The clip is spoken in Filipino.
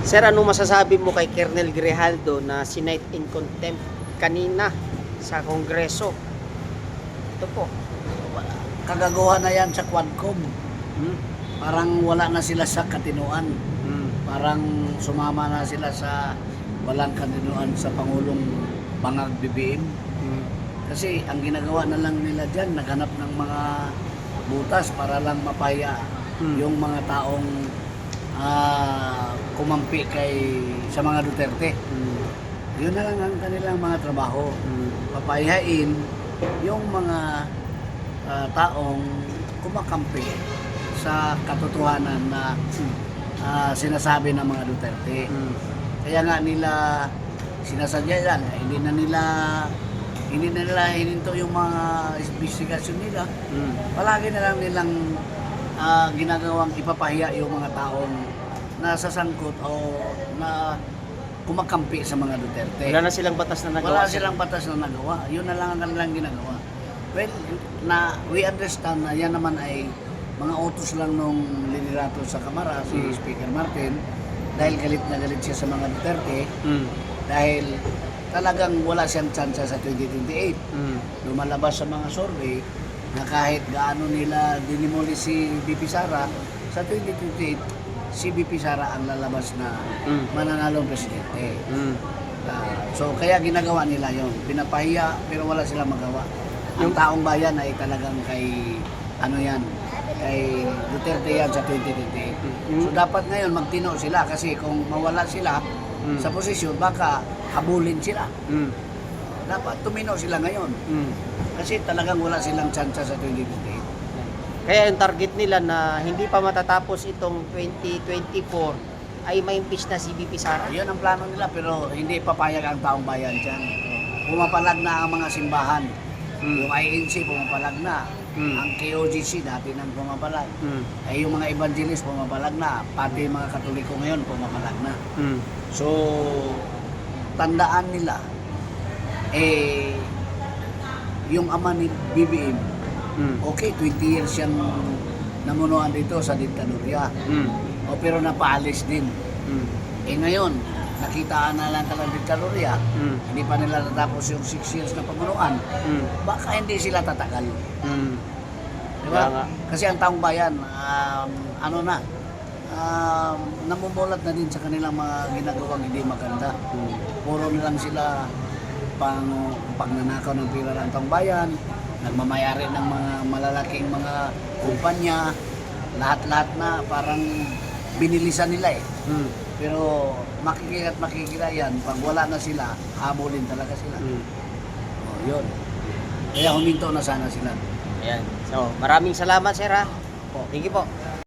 Sir, ano masasabi mo kay Colonel Grijaldo na sinight in contempt kanina sa Kongreso? Ito po. Kagagawa na yan sa Quadcom. Hmm? Parang wala na sila sa katinuan. Hmm. Parang sumama na sila sa walang katinuan sa Pangulong Bangag BBM. Hmm. Kasi ang ginagawa na lang nila dyan, naghanap ng mga butas para lang mapaya yung mga taong kumampi sa mga Duterte. Yun na lang ang kanilang mga trabaho. Papayain yung mga taong kumakampi sa katotohanan na sinasabi ng mga Duterte. Kaya nga nila sinasadya yan, hindi na nila hininto yung mga investigasyon nila. Palagi na lang nilang ginagawang ipapahiya yung mga taong nasasangkot o na kumakampi sa mga Duterte. Wala na silang batas na nagawa. Wala silang batas na nagawa. Yun na lang ang kanilang ginagawa. Well, we understand na yan naman ay mga utos lang nung liderato sa Kamara, si Speaker Martin, dahil galit na galit siya sa mga Duterte, dahil talagang wala siyang tsansa sa 2028. Lumalabas sa mga survey na kahit gaano nila dinimoli si BP Sara, sa 2028, si BP Sara ang lalabas na mananalong presidente. So kaya ginagawa nila yon, pinapahiya pero wala silang magawa. Yung taong bayan ay talagang kay Duterte yan sa 2028. So dapat ngayon magtino sila kasi kung mawala sila sa posisyon baka habulin sila. Dapat tumino sila ngayon. Kasi talagang wala silang tsansa sa 2028. Kaya yung target nila na hindi pa matatapos itong 2024 ay ma-impeach na si BP Sara. Yun ang plano nila pero hindi papayag ang taong bayan dyan. Pumapalag na ang mga simbahan. Yung INC pumapalag na. Ang KOGC dati nang pumapalag. Ay yung mga evangelist pumapalag na. Pati yung mga Katoliko ngayon pumapalag na. So, tandaan nila yung ama ni BBM, okay, 20 years siyang namunuan dito sa diktadurya. Pero napaalis din. Ngayon, nakitaan na lang ng diktadurya, hindi pa nila natapos yung 6 years na pamunuan, baka hindi sila tatagal. Diba? Kasi ang taong bayan, namumulat na din sa kanilang mga ginagawang hindi maganda. Puro na lang sila pagnanakaw ng pera ng taong bayan, nagmamayari ng mga malalaking mga kumpanya, lahat-lahat na parang binilisan nila eh. Pero makikita yan, pag wala na sila, habulin talaga sila. Yun. Kaya huminto na sana sila. Ayan. So, maraming salamat, sir, ha. Thank you po.